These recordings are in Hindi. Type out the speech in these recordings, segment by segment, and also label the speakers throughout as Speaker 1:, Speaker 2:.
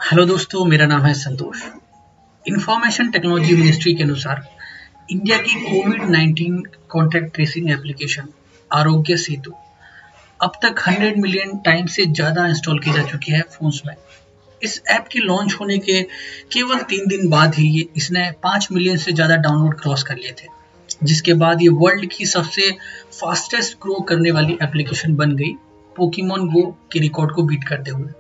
Speaker 1: हेलो दोस्तों, मेरा नाम है संतोष। इंफॉर्मेशन टेक्नोलॉजी मिनिस्ट्री के अनुसार इंडिया की कोविड-19 contact tracing application Aarogya Setu अब तक 100 मिलियन टाइम से ज़्यादा इंस्टॉल की जा चुकी है फ़ोन्स में। इस ऐप के लॉन्च होने के केवल 3 दिन बाद ही इसने 5 मिलियन से ज़्यादा डाउनलोड क्रॉस कर लिए थे, जिसके बाद ये वर्ल्ड की सबसे फास्टेस्ट ग्रो करने वाली एप्लीकेशन बन गई, पोकेमॉन गो के रिकॉर्ड को बीट करते हुए।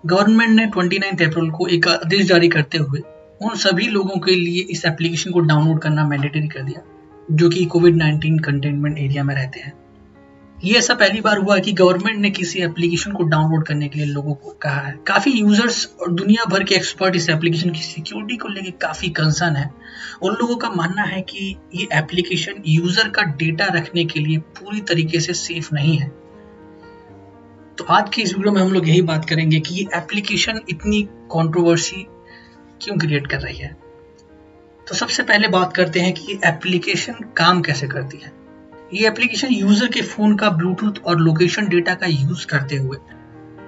Speaker 1: गवर्नमेंट ने 29 अप्रैल को एक आदेश जारी करते हुए उन सभी लोगों के लिए इस एप्लीकेशन को डाउनलोड करना मैंडेटरी कर दिया जो कि कोविड-19 कंटेनमेंट एरिया में रहते हैं। ये ऐसा पहली बार हुआ कि गवर्नमेंट ने किसी एप्लीकेशन को डाउनलोड करने के लिए लोगों को कहा है। काफी यूजर्स और दुनिया भर के एक्सपर्ट इस एप्लीकेशन की सिक्योरिटी को लेकर काफी कंसर्न है। उन लोगों का मानना है कि ये एप्लीकेशन यूजर का डेटा रखने के लिए पूरी तरीके से सेफ नहीं है। तो आज की इस वीडियो में हम लोग यही बात करेंगे कि ये एप्लीकेशन इतनी कंट्रोवर्सी क्यों क्रिएट कर रही है। तो सबसे पहले बात करते हैं कि ये एप्लीकेशन काम कैसे करती है। ये एप्लीकेशन यूजर के फोन का ब्लूटूथ और लोकेशन डेटा का यूज करते हुए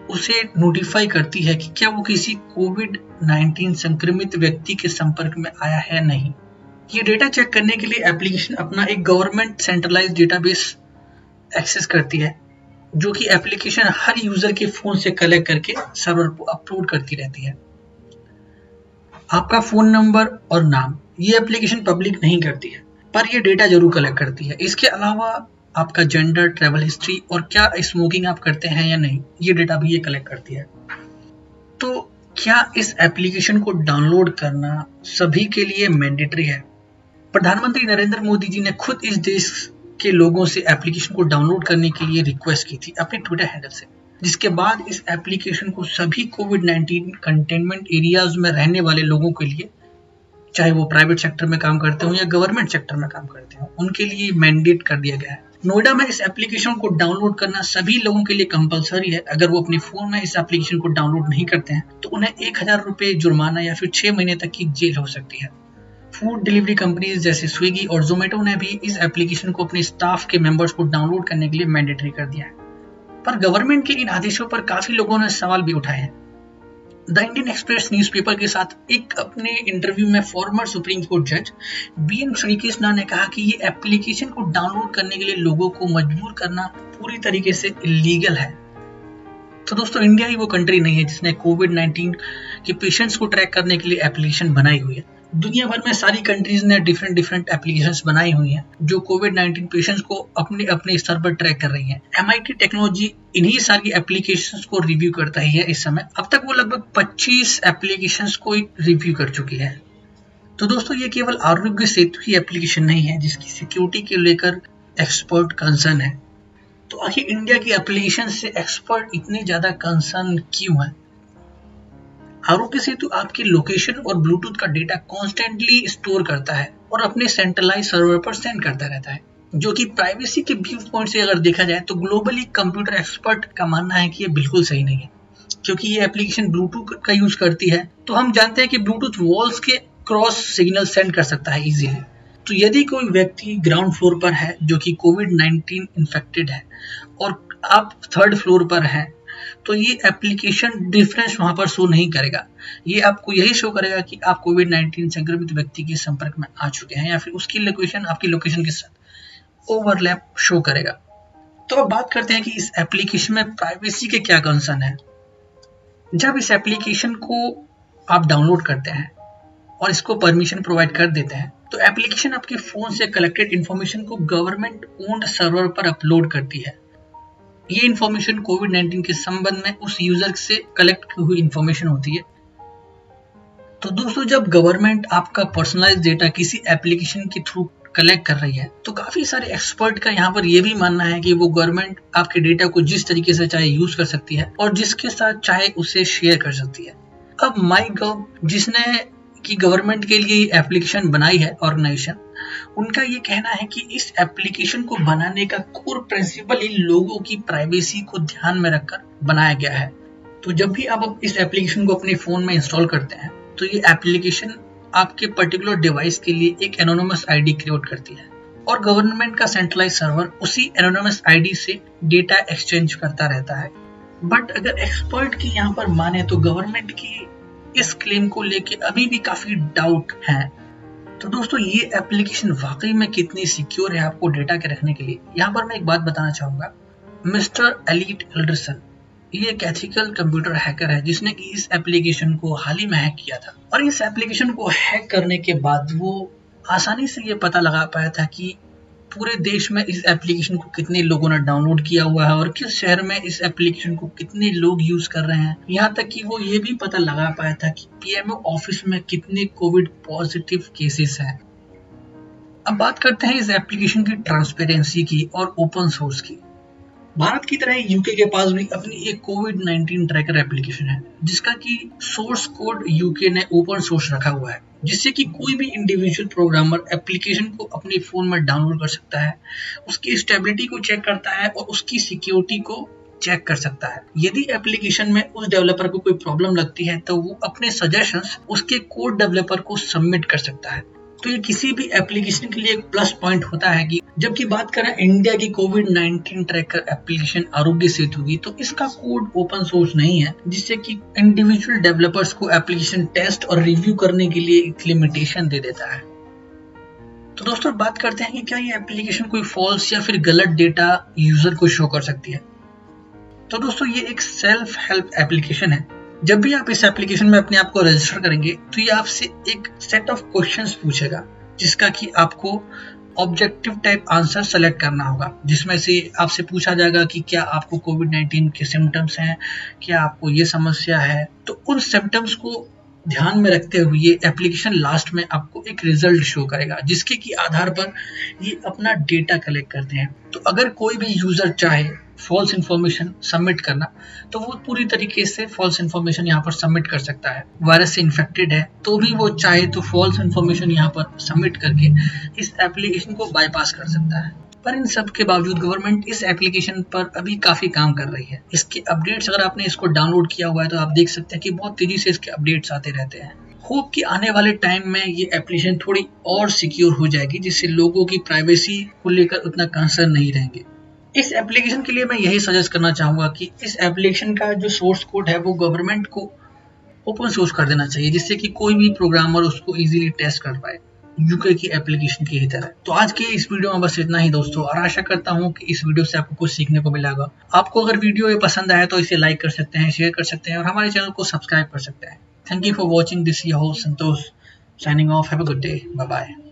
Speaker 1: उसे नोटिफाई करती है कि क्या वो किसी कोविड-19 संक्रमित व्यक्ति के संपर्क में आया है या नहीं। ये डेटा चेक करने के लिए एप्लीकेशन अपना एक गवर्नमेंट सेंट्रलाइज्ड डेटाबेस एक्सेस करती है, जो कि एप्लीकेशन हर यूजर के फोन से कलेक्ट करके सर्वर पर अपलोड करती रहती है। आपका फोन नंबर और नाम ये एप्लीकेशन पब्लिक नहीं करती है, पर ये डेटा जरूर कलेक्ट करती है। इसके अलावा आपका जेंडर, ट्रैवल हिस्ट्री और क्या स्मोकिंग आप करते हैं या नहीं, ये डेटा भी ये कलेक्ट करती है। तो क्या इस एप्लीकेशन को डाउनलोड करना सभी के लिए मैंडेटरी है? प्रधानमंत्री नरेंद्र मोदी जी ने खुद इस देश के लोगों से एप्लीकेशन को डाउनलोड करने के लिए रिक्वेस्ट की थी अपने ट्विटर हैंडल से, जिसके बाद इस एप्लीकेशन को सभी कोविड-19 कंटेनमेंट एरियाज में रहने वाले लोगों के लिए, चाहे वो प्राइवेट सेक्टर में काम करते हो या गवर्नमेंट सेक्टर में काम करते हो, उनके लिए मैंडेट कर दिया गया है। नोएडा में इस एप्लीकेशन को डाउनलोड करना सभी लोगों के लिए कंपलसरी है। अगर वो अपने फोन में इस एप्लीकेशन को डाउनलोड नहीं करते हैं तो उन्हें 1000 रुपये जुर्माना या फिर 6 महीने तक की जेल हो सकती है। फूड डिलीवरी कंपनीज जैसे स्विगी और जोमेटो ने भी इस एप्लीकेशन को अपने स्टाफ के मेंबर्स को डाउनलोड करने के लिए मैंडेटरी कर दिया है। पर गवर्नमेंट के इन आदेशों पर काफी लोगों ने सवाल भी उठाए हैं। द इंडियन एक्सप्रेस न्यूज़पेपर के साथ एक अपने इंटरव्यू में फॉर्मर सुप्रीम कोर्ट जज बीएन श्रीकृष्णा ने कहा कि ये एप्लीकेशन को डाउनलोड करने के लिए लोगों को मजबूर करना पूरी तरीके से इलीगल है। तो दोस्तों, इंडिया ही वो कंट्री नहीं है जिसने कोविड-19 के पेशेंट्स को ट्रैक करने के लिए एप्लीकेशन बनाई हुई है। दुनिया भर में सारी कंट्रीज ने डिफरेंट एप्लीकेशंस बनाई हुई हैं जो कोविड-19 पेशेंट्स को अपने अपने स्तर पर ट्रैक कर रही हैं। MIT टेक्नोलॉजी इन्हीं सारी एप्लीकेशंस को रिव्यू करता ही है इस समय। अब तक वो लगभग 25 एप्लीकेशंस को रिव्यू कर चुकी है। तो दोस्तों, ये केवल आरोग्य सेतु ही एप्लीकेशन नहीं है जिसकी सिक्योरिटी के लेकर एक्सपर्ट कंसर्न है। तो आखिर इंडिया की एप्लीकेशन से एक्सपर्ट इतने ज्यादा कंसर्न क्यों है? आरोग्य सेतु आपके लोकेशन और ब्लूटूथ का डेटा कॉन्स्टेंटली स्टोर करता है और अपने सेंट्रलाइज सर्वर पर सेंड करता रहता है, जो कि प्राइवेसी के व्यू पॉइंट से अगर देखा जाए तो ग्लोबली कंप्यूटर एक्सपर्ट का मानना है कि ये बिल्कुल सही नहीं है, क्योंकि ये एप्लीकेशन ब्लूटूथ का यूज करती है। तो हम जानते हैं कि ब्लूटूथ वॉल्स के क्रॉस सिग्नल सेंड कर सकता है इजीली। तो यदि कोई व्यक्ति ग्राउंड फ्लोर पर है जो कि कोविड-19 इन्फेक्टेड है और आप 3rd फ्लोर पर हैं, तो ये एप्लीकेशन डिफरेंस वहां पर शो नहीं करेगा। ये आपको यही शो करेगा कि आप कोविड-19 संक्रमित व्यक्ति के संपर्क में आ चुके हैं या फिर उसकी लोकेशन आपकी लोकेशन के साथ ओवरलैप शो करेगा। तो अब बात करते हैं कि इस एप्लीकेशन में प्राइवेसी के क्या कंसर्न है। जब इस एप्लीकेशन को आप डाउनलोड करते हैं और इसको परमिशन प्रोवाइड कर देते हैं तो एप्लीकेशन आपके फोन से कलेक्टेड इंफॉर्मेशन को गवर्नमेंट ओन्ड सर्वर पर अपलोड करती है। ये इन्फॉर्मेशन कोविड-19 के संबंध में उस यूजर से कलेक्ट की हुई इन्फॉर्मेशन होती है। तो दोस्तों, जब गवर्नमेंट आपका पर्सनलाइज्ड डेटा किसी एप्लीकेशन के थ्रू कलेक्ट कर रही है तो काफी सारे एक्सपर्ट का यहाँ पर यह भी मानना है कि वो गवर्नमेंट आपके डेटा को जिस तरीके से चाहे यूज कर सकती है और जिसके साथ चाहे उसे शेयर कर सकती है। अब माईगव, जिसने कि गवर्नमेंट के लिए एप्लीकेशन बनाई है ऑर्गेनाइजेशन, उनका ये कहना है कि इस एप्लीकेशन को बनाने का कोर प्रिंसिपल इन लोगों की प्राइवेसी को ध्यान में रखकर बनाया गया है। तो जब भी आप इस एप्लीकेशन को अपने फोन में इंस्टॉल करते हैं तो ये एप्लीकेशन आपके पर्टिकुलर डिवाइस के लिए एक एनोनिमस आईडी क्रिएट करती है और गवर्नमेंट का सेंट्रलाइज सर्वर उसी एनोनिमस आईडी से डेटा एक्सचेंज करता रहता है। बट अगर एक्सपर्ट की यहाँ पर माने तो गवर्नमेंट की इस क्लेम को लेके अभी भी काफी डाउट है। तो दोस्तों ये एप्लीकेशन वाकई में कितनी सिक्योर है आपको डेटा के रखने के लिए, यहाँ पर मैं एक बात बताना चाहूंगा। मिस्टर एलिट एल्डरसन ये एक एथिकल कंप्यूटर हैकर है जिसने कि इस एप्लीकेशन को हाल ही में हैक किया था, और इस एप्लीकेशन को हैक करने के बाद वो आसानी से ये पता लगा पाया था कि पूरे देश में इस एप्लीकेशन को कितने लोगों ने डाउनलोड किया हुआ है और किस शहर में इस एप्लीकेशन को कितने लोग यूज कर रहे हैं। यहाँ तक कि वो ये भी पता लगा पाया था कि पीएमओ ऑफिस में कितने कोविड पॉजिटिव केसेस हैं। अब बात करते हैं इस एप्लीकेशन की ट्रांसपेरेंसी की और ओपन सोर्स की। भारत की तरह यूके के पास भी अपनी एक कोविड-19 ट्रैकर एप्लीकेशन है जिसका कि सोर्स कोड यूके ने ओपन सोर्स रखा हुआ है, जिससे कि कोई भी इंडिविजुअल प्रोग्रामर एप्लीकेशन को अपने फोन में डाउनलोड कर सकता है, उसकी स्टेबिलिटी को चेक करता है और उसकी सिक्योरिटी को चेक कर सकता है। यदि एप्लीकेशन में उस डेवलपर को कोई प्रॉब्लम लगती है तो वो अपने सजेशंस उसके कोड डेवलपर को सबमिट कर सकता है। तो ये किसी भी एप्लीकेशन के लिए एक प्लस पॉइंट होता है कि जबकि बात करें इंडिया की कोविड-19 ट्रैकर एप्लीकेशन आरोग्य सेतु की, तो इसका कोड ओपन सोर्स नहीं है, जिससे कि इंडिविजुअल डेवलपर्स को एप्लीकेशन टेस्ट और रिव्यू करने के लिए एक लिमिटेशन दे देता है। तो दोस्तों बात करते हैं कि क्या ये एप्लीकेशन कोई फॉल्स या फिर गलत डेटा यूजर को शो कर सकती है। तो दोस्तों ये एक सेल्फ हेल्प एप्लीकेशन है। जब भी आप इस एप्लीकेशन में अपने आप को रजिस्टर करेंगे तो ये आपसे एक सेट ऑफ क्वेश्चंस पूछेगा, जिसका कि आपको ऑब्जेक्टिव टाइप आंसर सेलेक्ट करना होगा, जिसमें से आपसे पूछा जाएगा कि क्या आपको कोविड-19 के सिम्टम्स हैं, क्या आपको ये समस्या है। तो उन सिम्टम्स को ध्यान में रखते हुए ये एप्लीकेशन लास्ट में आपको एक रिजल्ट शो करेगा, जिसके की आधार पर ये अपना डेटा कलेक्ट करते हैं। तो अगर कोई भी यूजर चाहे फॉल्स इन्फॉर्मेशन सबमिट करना तो वो पूरी तरीके से फॉल्स इन्फॉर्मेशन यहाँ पर सबमिट कर सकता है। वायरस से इन्फेक्टेड है तो भी वो चाहे तो फॉल्स इन्फॉर्मेशन यहाँ पर सबमिट करके इस एप्लीकेशन को बाईपास कर सकता है। पर इन सब के बावजूद गवर्नमेंट इस एप्लीकेशन पर अभी काफी काम कर रही है। इसके अपडेट्स अगर आपने इसको डाउनलोड किया हुआ है तो आप देख सकते हैं कि बहुत तेजी से इसके अपडेट्स आते रहते हैं। होप कि आने वाले टाइम में ये एप्लीकेशन थोड़ी और सिक्योर हो जाएगी, जिससे लोगों की प्राइवेसी को लेकर उतना कंसर्न नहीं रहेंगे। इस एप्लीकेशन के लिए मैं यही सजेस्ट करना चाहूंगा कि इस एप्लीकेशन का जो सोर्स कोड है वो गवर्नमेंट को ओपन सोर्स कर देना चाहिए, जिससे कि कोई भी प्रोग्रामर उसको इजीली टेस्ट कर पाए, यूके की एप्लीकेशन की ही तरह। तो आज के इस वीडियो में बस इतना ही दोस्तों, और आशा करता हूँ कि इस वीडियो से आपको कुछ सीखने को मिला होगा। आपको अगर वीडियो ये पसंद आया तो इसे लाइक कर सकते हैं, शेयर कर सकते हैं और हमारे चैनल को सब्सक्राइब कर सकते हैं। Thank you for watching this your host Santosh signing off. Have a good day, bye bye.